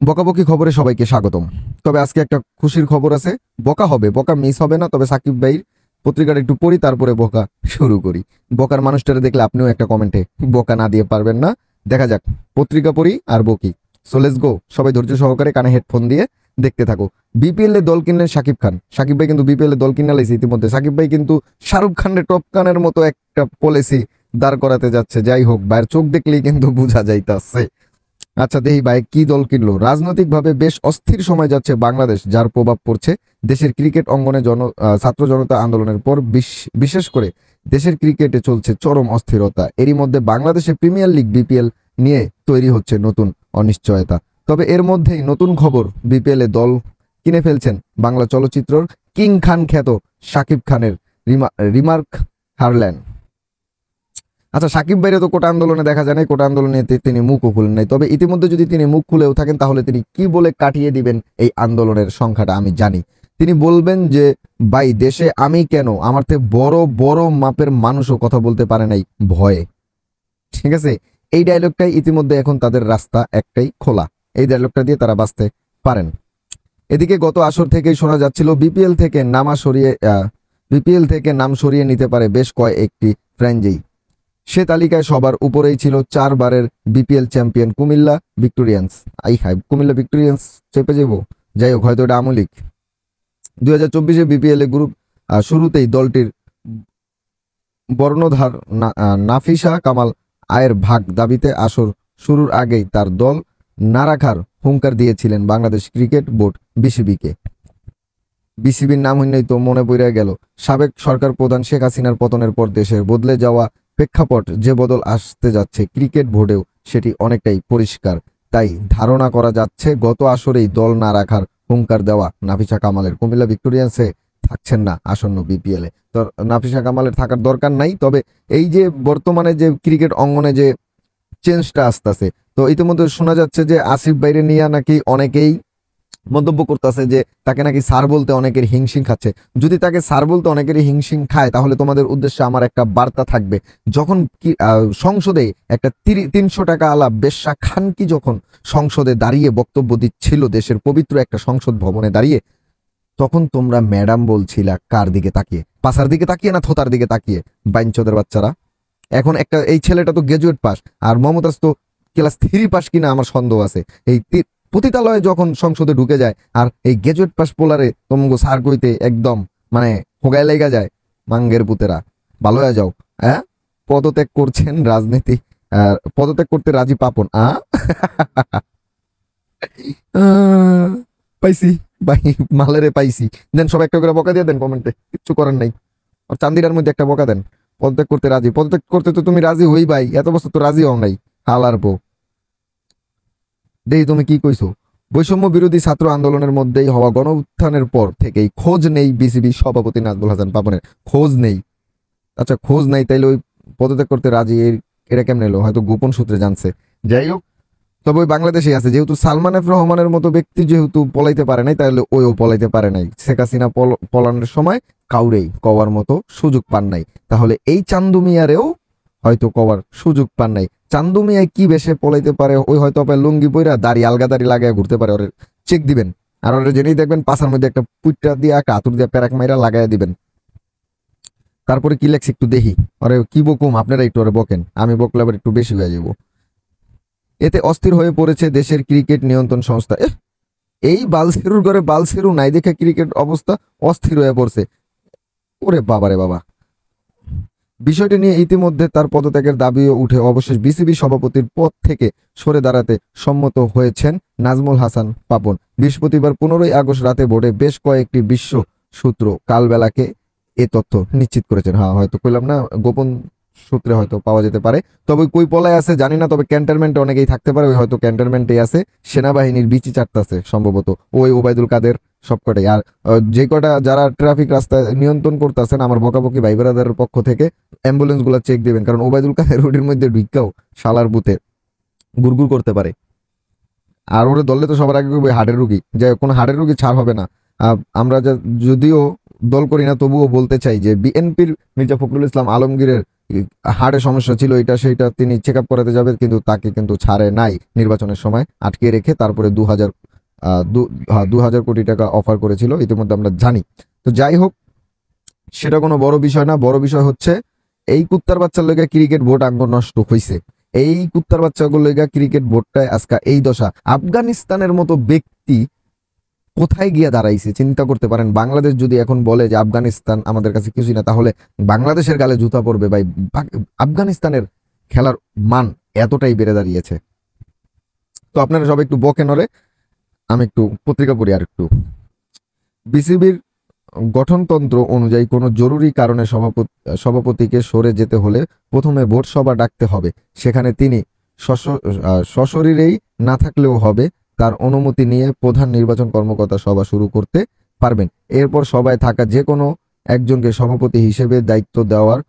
বকাবকি খবরে সবাইকে স্বাগতম। তবে আজকে একটা খুশির খবর আছে। বকা হবে, বকা মিস হবে না। তবে সাকিব ভাইয়ের পত্রিকাটা একটু পড়ি, তারপরে বকা শুরু করি। বকার মানুষটারে দেখলে আপনিও একটা কমেন্টে বকা না দিয়ে পারবেন না। দেখা যাক, পত্রিকা পড়ি আর বকি। So let's go. সবাই ধৈর্য সহকারে কানে হেডফোন দিয়ে দেখতে থাকো। বিপিএল এ দল কিনলেন সাকিব খান। সাকিব ভাই কিন্তু বিপিএল এ দল কিনে লাইছে ইতিমধ্যে। সাকিব ভাই কিন্তু শাহরুখ খানের টপ খানের মতো একটা পলিসি দাঁড় করাতে যাচ্ছে। যাই হোক, ভাইয়ের চোখ দেখলেই কিন্তু বোঝা যাইতাছে। আচ্ছা, দেখি ভাই কি দল কিনলো। রাজনৈতিকভাবে বেশ অস্থির সময় যাচ্ছে বাংলাদেশ, যার প্রভাব পড়ছে দেশের ক্রিকেট অঙ্গনে। ছাত্র জনতা আন্দোলনের পর বিশেষ করে দেশের ক্রিকেটে চলছে চরম অস্থিরতা। এরই মধ্যে বাংলাদেশে প্রিমিয়ার লিগ বিপিএল নিয়ে তৈরি হচ্ছে নতুন অনিশ্চয়তা। তবে এর মধ্যেই নতুন খবর, বিপিএল এ দল কিনে ফেলছেন বাংলা চলচ্চিত্রর কিং খান খ্যাত শাকিব খানের রিমার্ক হারল্যান্ড। আচ্ছা, সাকিব ভাইরে তো কোটা আন্দোলনে দেখা যায় নাই, কোটা আন্দোলনে তিনি মুখও খুলেন নাই। তবে ইতিমধ্যে যদি তিনি মুখ খুলেও থাকেন, তাহলে তিনি কি বলে কাটিয়ে দিবেন এই আন্দোলনের সংখ্যাটা আমি জানি। তিনি বলবেন যে ভাই, দেশে আমি কেন, আমার থেকে বড় বড় মাপের মানুষও কথা বলতে পারে নাই ভয়ে। ঠিক আছে, এই ডায়লগটাই ইতিমধ্যে এখন তাদের রাস্তা একটাই খোলা। এই ডায়লগটা দিয়ে তারা বাঁচতে পারেন। এদিকে গত আসর থেকেই শোনা যাচ্ছিল বিপিএল থেকে নাম সরিয়ে নিতে পারে বেশ কয়েকটি ফ্র্যাঞ্চাইজি। সে তালিকায় সবার উপরেই ছিল 4 বারের BPL champion Comilla Victorians. Comilla Victorians চেপে যাব। যাই হোক, হয়তো এটা আমলিক। 2024 বিপিএল এ গ্রুপ শুরুতেই দলটির বর্ণধার নাফিসা কামাল আয়ের ভাগ দাবিতে আসর শুরুর আগেই তার দল না রাখার হুঙ্কার দিয়েছিলেন বাংলাদেশ ক্রিকেট বোর্ড বিসিবিকে। বিসিবির নাম হইলেই তো মনে পড়ে গেল সাবেক সরকার প্রধান শেখ হাসিনার পতনের পর দেশের বদলে যাওয়া প্রেক্ষাপট। যে বদল আসতে যাচ্ছে ক্রিকেট বোর্ডেও সেটি অনেকটাই পরিষ্কার। তাই ধারণা করা যাচ্ছে গত আসরেই দল না রাখার হুঙ্কার দেওয়া নাফিসা কামালের কুমিল্লা ভিক্টোরিয়ান্সে থাকছেন না আসন্ন বিপিএলে। তো নাফিসা কামালের থাকার দরকার নাই। তবে এই যে বর্তমানে যে ক্রিকেট অঙ্গনে যে চেঞ্জটা আসতেছে, তো ইতিমধ্যে শোনা যাচ্ছে যে আসিফ বাইরে নিয়ে নাকি অনেকেই মন্তব্য করতেছে যে তাকে নাকি স্যার বলতে অনেকের হিংসিং খাচ্ছে। যদি তাকে স্যার বলতে অনেকেরই হিংসিং খায়, তাহলে তোমাদের উদ্দেশ্যে আমার একটা বার্তা থাকবে। যখন কি সংসদে একটা 300 টাকা আলা বেশ্যা খানকি যখন সংসদে দাঁড়িয়ে বক্তব্য দিচ্ছিল, দেশের পবিত্র একটা সংসদ ভবনে দাঁড়িয়ে, তখন তোমরা ম্যাডাম বলছিলা কার দিকে তাকিয়ে? পাশার দিকে তাকিয়ে না থোতার দিকে তাকিয়ে? বাইঞ্চোদের বাচ্চারা। এখন একটা এই ছেলেটা তো গ্রাজুয়েট পাস, আর মমতাজ তো ক্লাস 3 পাস কিনা আমার সন্দেহ আছে। এই পতিতালয়ে যখন সংসদে ঢুকে যায়, আর এই গ্রাজুয়েট পাস পোলারে তোমগো সার কইতে একদম মানে হোগায় লেগা যায়। মাঙ্গের পুতেরা, ভালো হয়ে যাও। হ্যাঁ, পদত্যাগ করছেন রাজনীতি, পদত্যাগ করতে রাজি পাপন। পাইছি ভাই, মালেরে পাইছি। দেন সব একটা করে বকা দিয়ে দেন কমেন্টে, কিচ্ছু করার নাই। আর চান্দিরার মধ্যে একটা বকা দেন। পদত্যাগ করতে রাজি, পদত্যাগ করতে তো তুমি রাজি হই ভাই, এত বছর তো রাজি হও নাই। হালার বউ, দেই তুমি কি কইছো। বৈষম্য বিরোধী ছাত্র আন্দোলনের মধ্যেই হওয়া গণ উত্থানের পর থেকেই খোঁজ নেই বিসিবি সভাপতি নাজমুল হাসান পাপনের। খোঁজ নেই? আচ্ছা, খোঁজ নাই তাইলে ওই পদত্যাগ করতে রাজি এটা কেমনে এলো? হয়তো গোপন সূত্রে জানছে। যাই হোক, তবে ওই বাংলাদেশে আছে, যেহেতু সালমান এফ রহমানের মতো ব্যক্তি যেহেতু পলাইতে পারে নাই, তাহলে ওইও পলাইতে পারে নাই। শেখ হাসিনা পলানোর সময় কাউরেই কওয়ার মতো সুযোগ পান নাই, তাহলে এই চান্দু মিয়ারেও হয়তো কওয়ার সুযোগ পান নাই। চান্দু মিয়ায় কি বেশে পলাইতে পারে? ওই হয়তো আপনার লুঙ্গি পইরা দাড়ি আলগা দাড়ি লাগায় ঘুরতে পারে। ওরে চেক দিবেন, আর ওরে জেনেই দেখবেন পাশার মধ্যে একটা পুইটা দিয়ে একটা আতুর দিয়ে প্যারাক মাইরা লাগাই দিবেন। তারপরে কি লেখছে একটু দেখি। আরে কি বকুম, আপনারা একটু ওরে বকেন, আমি বকলে আবার একটু বেশি হয়ে যাবো। এতে অস্থির হয়ে পড়েছে দেশের ক্রিকেট নিয়ন্ত্রণ সংস্থা। এই বালসেরুর ঘরে বালসেরু নাই দেখে ক্রিকেট অবস্থা অস্থির হয়ে পড়ছে। ওরে বাবারে বাবা। বিষয়টি নিয়ে ইতিমধ্যে তার পদত্যাগের দাবিও উঠে অবশেষ বিসিবি সভাপতির পদ থেকে সরে দাঁড়াতে সম্মত হয়েছেন নাজমুল হাসান পাপন। বৃহস্পতিবার 15 আগস্ট রাতে বোর্ডে বেশ কয়েকটি বিশ্ব সূত্র কালবেলাকে এ তথ্য নিশ্চিত করেছেন। হ্যাঁ, হয়তো কইলাম না, গোপন সূত্রে হয়তো পাওয়া যেতে পারে। তবে কই পলায় আছে জানি না, তবে ক্যান্টনমেন্টে অনেকেই থাকতে পারে। ওই হয়তো ক্যান্টনমেন্টে আছে, সেনাবাহিনীর বিচি চাটতাছে সম্ভবত ওই ওবায়দুল কাদের সবকটাই। আর যে কটা যারা ট্রাফিক রাস্তায় নিয়ন্ত্রণ করতেছেন, আমার বকাবকি ভাই ব্রাদারের পক্ষ থেকে অ্যাম্বুলেন্স গুলা চেক দিবেন, কারণ ওবায়দুল কাদের রোডের মধ্যে ঢুকাও শালার বুতে গুড়গুড় করতে পারে। আর ওরে দলে তো সবার আগে হার্টের রুগী, যে কোনো হার্টের রুগী ছাড় হবে না। আমরা যদিও দল করি না, তবুও বলতে চাই যে বিএনপির মির্জা ফখরুল ইসলাম আলমগীরের হার্টে সমস্যা ছিল, এটা সেইটা তিনি চেক আপ করাতে যাবে, কিন্তু তাকে কিন্তু ছাড়ে নাই নির্বাচনের সময়, আটকে রেখে তারপরে 2,000 কোটি টাকা অফার করেছিল, ইতিমধ্যে আমরা জানি। তো যাই হোক, সেটা কোনো বড় বিষয় না। বড় বিষয় হচ্ছে এই কুত্তার বাচ্চার লেগে ক্রিকেট বোর্ড আঙ্গ নষ্ট হয়েছে। এই কুত্তার বাচ্চাগুলো লেগে ক্রিকেট বোর্ডটায় আজকে এই দশা। আফগানিস্তানের মতো ব্যক্তি কোথায় গিয়ে দাঁড়াইছে চিন্তা করতে পারেন। বাংলাদেশ যদি এখন বলে যে আফগানিস্তান আমাদের কাছে কিছুই না, তাহলে বাংলাদেশের গালে জুতা পড়বে ভাই। আফগানিস্তানের খেলার মান এতটাই বেড়ে দাঁড়িয়েছে। তো আপনারা সবাই একটু বকে নড়ে, আমি একটু পত্রিকা পড়ি আর একটু। বিসিবির গঠনতন্ত্র অনুযায়ী কোনো জরুরি কারণে সভাপতিকে সরে যেতে হলে প্রথমে ভোট সভা ডাকতে হবে। সেখানে তিনি সশরীরেই না থাকলেও হবে, তার অনুমতি নিয়ে প্রধান নির্বাচন কর্মকর্তা সভা শুরু করতে পারবেন। এরপর সভায় থাকা যে কোনো একজনকে সভাপতি হিসেবে দায়িত্ব দেওয়ার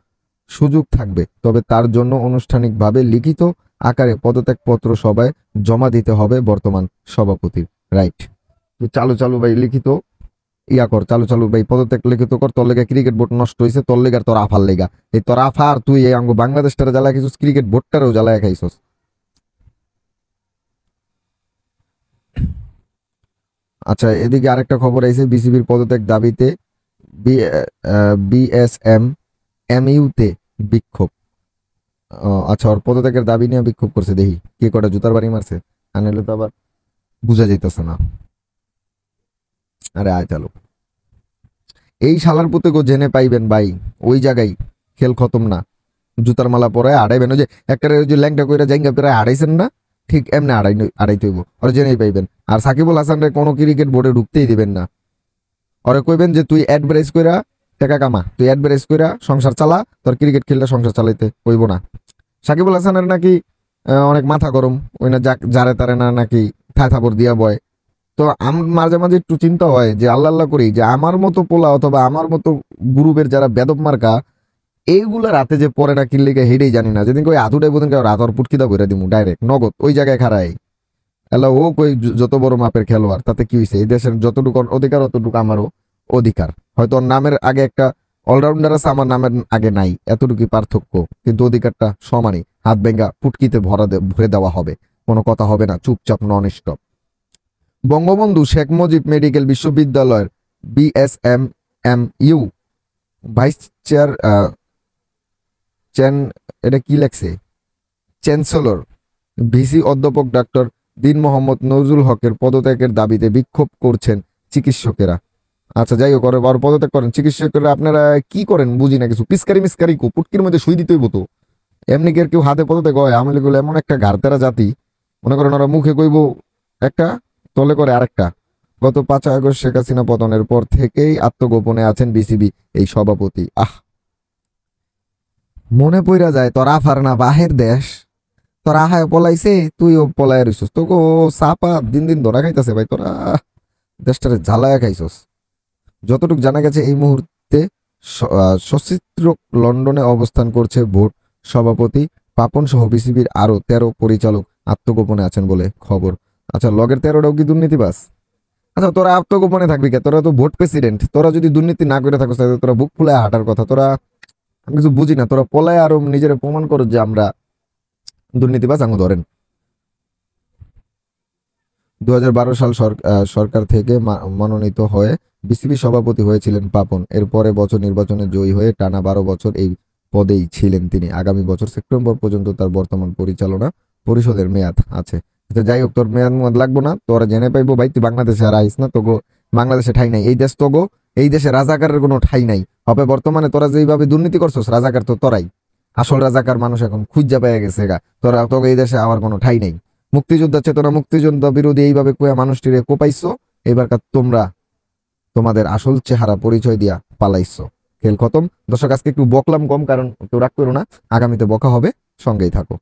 সুযোগ থাকবে, তবে তার জন্য আনুষ্ঠানিকভাবে লিখিত আকারে পদত্যাগপত্র সভায় জমা দিতে হবে বর্তমান সভাপতির। রাইট, চালু ভাই লিখিত চালু ভাই পদত্যাগ লিখিত কর। তোর লেগে ক্রিকেট বোর্ড নষ্ট হয়েছে, তোর লেগে আর তোর আফার লেগা। এই তোর আফার তুই এই আঙ্গ বাংলাদেশটারে জ্বালায় খাইছিস, ক্রিকেট বোর্ডটারেও জ্বালায় খাইছিস। আচ্ছা, এদিকে আরেকটা খবর আইছে, বিসিবির পদত্যাগ দাবিতে বিএসএম এমইউতে বিক্ষোভ। আচ্ছা, ওর পদত্যাগের দাবি নিয়ে বিক্ষোভ করছে, দেখি কে কটা জুতার বাড়ি মারছে, আনলে তো আবার বুঝা যাইতেছে না। আরে আয় চালু, এই শালার পুতে গো জেনে পাইবেন ভাই, ওই জায়গায় খেল খতম না। জুতার মালা পরে আড়াইবেন, ওই যে একটা ওই যে ল্যাংটা কইরা জাইঙ্গা প্রায় আড়াইছেন না, ঠিক এমনি আড়াইতে হইব, ওরা জেনেই পাইবেন। আর সাকিবুল হাসানরে কোনো ক্রিকেট বোর্ডে ঢুকতেই দিবেন না। ওরে কইবেন যে তুই অ্যাডভারেজ কইরা টাকা কামা, তুই অ্যাডভারেজ কইরা সংসার চালা, তোর ক্রিকেট খেললে সংসার চালাইতে হইব না। সাকিবুল হাসানের নাকি অনেক মাথা গরম, ওই না যারে তারে না নাকি থাই থাপড় দিয়া বয়। তো মাঝে মাঝে একটু চিন্তা হয় যে আল্লাহ আল্লাহ করি যে আমার মতো পোলা অথবা আমার মতো গ্রুপের যারা বেদব মার্কা, এইগুলা রাতে যে পরে না কিনলে হেডেই জানি না। যেদিন কই আধুটাই বোধন রাতর পুটকিদা করে দিমু ডাইরেক্ট নগদ ওই জায়গায় খারাই। এলা ও কই যত বড় মাপের খেলোয়াড়, তাতে কি হয়েছে, এই দেশের যতটুকু অধিকার অতটুকু আমারও অধিকার। হয়তো ওর নামের আগে একটা অলরাউন্ডার আছে, আমার নামের আগে নাই, এতটুকুই পার্থক্য, কিন্তু অধিকারটা সমানই। হাত ভেঙ্গা পুটকিতে ভরে দেওয়া হবে, কোনো কথা হবে না, চুপচাপ non stop. Bangabandhu Sheikh Mujib medical বিশ্ববিদ্যালয়ের বিএসএমএমইউ ভাইস চেয়ার এটা কি লেখছে, চ্যান্সেলর ভিসি অধ্যাপক ডাক্তার দিন মোহাম্মদ নজরুল হকের পদত্যাগের দাবিতে বিক্ষোভ করছেন চিকিৎসকেরা। আচ্ছা যাই হোক, আর পদত্যাগ করেন চিকিৎসকেরা। আপনারা কি করেন বুঝি না কিছু, পিস্কারি মিসকারি পুটকির মধ্যে সুই দিতেই হতো। এমনি কেউ হাতে পদত্যাগ হয়, আমলে গুলো এমন একটা ঘাড়তেরা জাতি, মনে করেন ওরা মুখে কইব একটা, তলে করে আরেকটা। গত 5 আগস্ট শেখ হাসিনা পতনের পর থেকেই আত্মগোপনে আছেন বিসিবি এই সভাপতি। মনে পইরা যায় তোর আফার না বাহের দেশ, তোর আহায় পলাইছে, তুইও পলাই রইছস, তোকে চাপা দিন দিন ধরা খাইতেছে ভাই, তোরা দেশটারে জ্বালায়া খাইছস। যতটুকু জানা গেছে এই মুহূর্তে সচিত্র লন্ডনে অবস্থান করছে বোর্ড সভাপতি পাপন সহ বিসিবির আরো 13 পরিচালক আত্মগোপনে আছেন বলে খবর। আচ্ছা, লগের 13টাও কি দুর্নীতিবাজ? আচ্ছা, তোরা আত্মগোপনে থাকবি কে? তোরা তো ভোট প্রেসিডেন্ট, তোরা যদি দুর্নীতি না করে থাকো তাহলে তোরা বুক ফুলায় হাঁটার কথা। তোরা আমি কিছু বুঝি না, তোরা পলায় আরো নিজের প্রমাণ করো যে আমরা দুর্নীতিবাজ আঙু ধরেন। 2012 সাল সরকার থেকে মনোনীত হয়ে বিসিবি সভাপতি হয়েছিলেন পাপন। এরপরে বছর নির্বাচনে জয়ী হয়ে টানা 12 বছর এই পদেই ছিলেন তিনি। আগামী বছর সেপ্টেম্বর পর্যন্ত তার বর্তমান পরিচালনা পরিষদের মেয়াদ আছে। যাই হোক, তোর মেয়াদ লাগবো না, তোরা জেনে পাইবো ভাই তুই বাংলাদেশে আর আইস না, তোগো বাংলাদেশে ঠাই নাই, এই দেশ তোগো, এই দেশে রাজাকারের কোনো ঠাই নাই। হবে বর্তমানে তোরা যেইভাবে দুর্নীতি করছস, রাজাকার তো তোরাই, আসল রাজাকার মানুষ এখন খুঁজা পেয়ে গেছে গা। তোরা তোকে এই দেশে আমার কোনো ঠাই নাই। মুক্তিযোদ্ধা চেতনা, মুক্তিযোদ্ধা বিরোধী এইভাবে কোয়া মানুষটিরে কোপাইছো, এবার তোমরা তোমাদের আসল চেহারা পরিচয় দিয়া পালাইছো, খেল খতম। দর্শক আজকে একটু বকলাম কম, কারণ কেউ রাগ করো না, আগামীতে বকা হবে, সঙ্গেই থাকো।